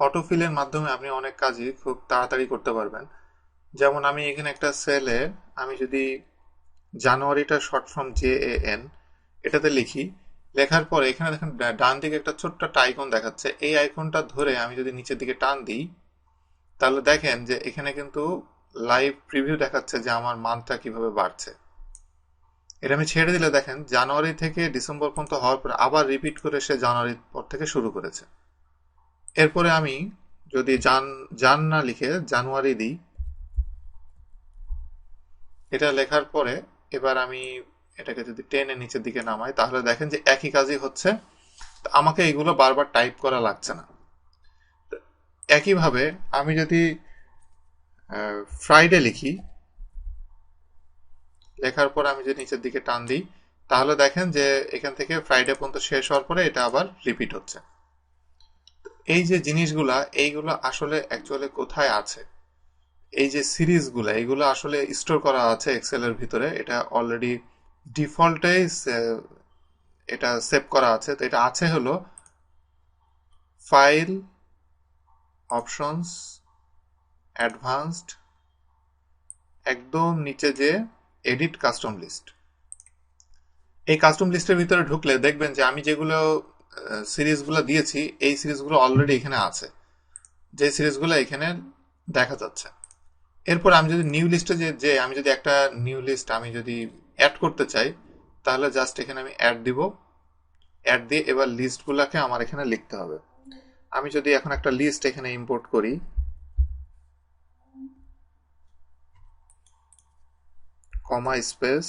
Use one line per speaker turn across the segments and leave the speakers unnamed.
অটোফিলের মাধ্যমে আপনি অনেক কাজই খুব তাড়াতাড়ি করতে পারবেন। যেমন আমি এখানে একটা সেলে আমি যদি জানুয়ারিটা শর্ট ফর্ম JAN এটাতে লিখি, লেখার পরে এখানে দেখেন ডান দিকে একটা ছোট্ট একটা আইকন দেখাচ্ছে। এই আইকনটা ধরে আমি যদি নিচের দিকে টান দিই, তাহলে দেখেন যে এখানে কিন্তু লাইভ প্রিভিউ দেখাচ্ছে যে আমার মান্থটা কিভাবে বাড়ছে। এটা আমি ছেড়ে দিলে দেখেন জানুয়ারি থেকে ডিসেম্বর পর্যন্ত হওয়ার পরে আবার রিপিট করে সে জানুয়ারির পর থেকে শুরু করেছে। এরপরে আমি যদি জান না লিখে জানুয়ারি দিই, এটা লেখার পরে এবার আমি এটাকে যদি টেনে নিচের দিকে নামাই, তাহলে দেখেন যে একই কাজই হচ্ছে। আমাকে এগুলো বারবার টাইপ করা লাগছে না। একইভাবে আমি যদি ফ্রাইডে লিখি, লেখার পর আমি যদি নিচের দিকে টান দিই, তাহলে দেখেন যে এখান থেকে ফ্রাইডে পর্যন্ত শেষ হওয়ার পরে এটা আবার রিপিট হচ্ছে। এই যে জিনিসগুলা, এইগুলো আসলে অ্যাকচুয়ালি কোথায় আছে? এই যে সিরিজগুলো, এইগুলো আসলে স্টোর করা আছে এক্সেলের ভিতরে। এটা অলরেডি ডিফল্টে এটা সেভ করা আছে। তো এটা আছে হলো ফাইল, অপশনস, অ্যাডভান্সড, একদম নিচে যে এডিট কাস্টম লিস্ট। এই কাস্টম লিস্টের ভিতরে ঢুকলে দেখবেন যে আমি যেগুলো সিরিজগুলো দিয়েছি, এই সিরিজগুলো অলরেডি এখানে আছে, যে সিরিজগুলো এখানে দেখা যাচ্ছে। এরপর আমি যদি নিউ লিস্টে যে আমি যদি একটা নিউ লিস্ট আমি যদি অ্যাড করতে চাই, তাহলে জাস্ট এখানে আমি অ্যাড দিব। অ্যাড দিয়ে এবার লিস্টগুলোকে আমার এখানে লিখতে হবে। আমি যদি এখন একটা লিস্ট এখানে ইম্পোর্ট করি, কমা স্পেস,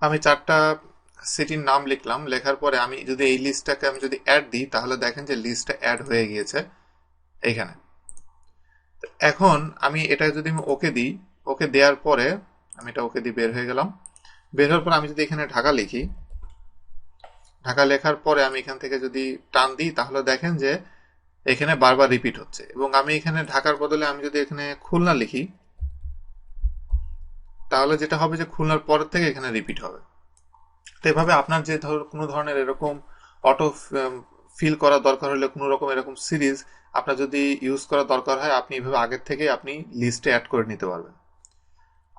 আমি 4টা সিটির নাম লিখলাম। লেখার পরে আমি যদি এই লিস্টটাকে আমি যদি অ্যাড দিই, তাহলে দেখেন যে লিস্টটা অ্যাড হয়ে গিয়েছে এইখানে। এখন আমি এটা যদি আমি ওকে দিই, ওকে দেওয়ার পরে আমি এটা ওকে দিয়ে বের হয়ে গেলাম। বের হওয়ার পর আমি যদি এখানে ঢাকা লিখি, ঢাকা লেখার পরে আমি এখান থেকে যদি টান দিই, তাহলে দেখেন যে এখানে বারবার রিপিট হচ্ছে। এবং আমি এখানে ঢাকার বদলে আমি যদি এখানে খুলনা লিখি, তাহলে যেটা হবে যে খুলনার পরের থেকে এখানে রিপিট হবে। তো এভাবে আপনার যে কোনো ধরনের এরকম অটো ফিল করা দরকার হলে, কোনো রকম এরকম সিরিজ আপনার যদি ইউজ করা দরকার হয়, আপনি এভাবে আগের থেকে আপনি লিস্টে অ্যাড করে নিতে পারবেন।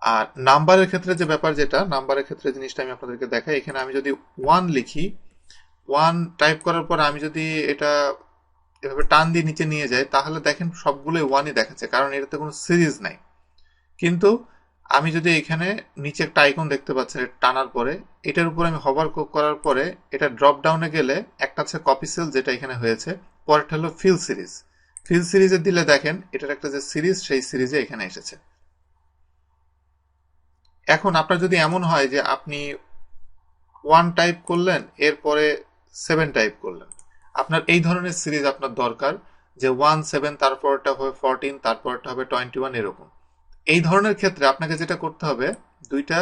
আর নাম্বারের ক্ষেত্রে যে ব্যাপার, যেটা নাম্বারের ক্ষেত্রে জিনিসটা আমি আপনাদেরকে দেখাই। এখানে আমি যদি 1 লিখি, 1 টাইপ করার পর আমি যদি এটা এভাবে টান দিয়ে নিচে নিয়ে যাই, তাহলে দেখেন সবগুলোই 1ই দেখাচ্ছে, কারণ এটাতে কোনো সিরিজ নাই। কিন্তু আমি যদি এখানে নিচে একটা আইকন দেখতে পাচ্ছেন টানার পরে, এটার উপর আমি হভার করার পরে এটা ড্রপ ডাউনে গেলে একটা আছে কপি সেল, যেটা এখানে হয়েছে। পরেরটা হলো ফিল সিরিজ। ফিল সিরিজে দিলে দেখেন এটার একটা যে সিরিজ, সেই সিরিজে এখানে এসেছে। এখন আপনার যদি এমন হয় যে আপনি 1 টাইপ করলেন, এরপরে 7 টাইপ করলেন, আপনার এই ধরনের সিরিজ আপনার দরকার, যে 1 7, তারপরটা হবে 14, তারপরটা হবে 21, এরকম। এই ধরনের ক্ষেত্রে আপনাকে যেটা করতে হবে, দুইটা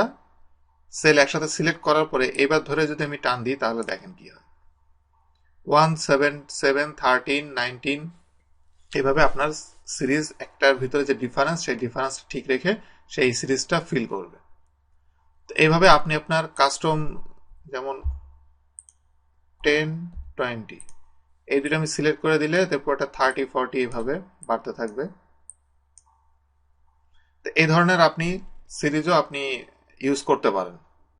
সেল একসাথে সিলেক্ট করার পরে এবার ধরে যদি আমি টান দিই, তাহলে দেখেন কি হয়। 1 7 7 13 19, এভাবে আপনার সিরিজ একটার ভিতরে যে ডিফারেন্স, সেই ডিফারেন্স ঠিক রেখে সেই সিরিজটা ফিল করবে। তো এইভাবে আপনি আপনার কাস্টম, যেমন 10 20, এই দুটো আমি সিলেক্ট করে দিলে তারপর এটা 30 40 এইভাবে বাড়তে থাকবে। তো এই ধরনের আপনি সিরিজও আপনি ইউজ করতে পারেন।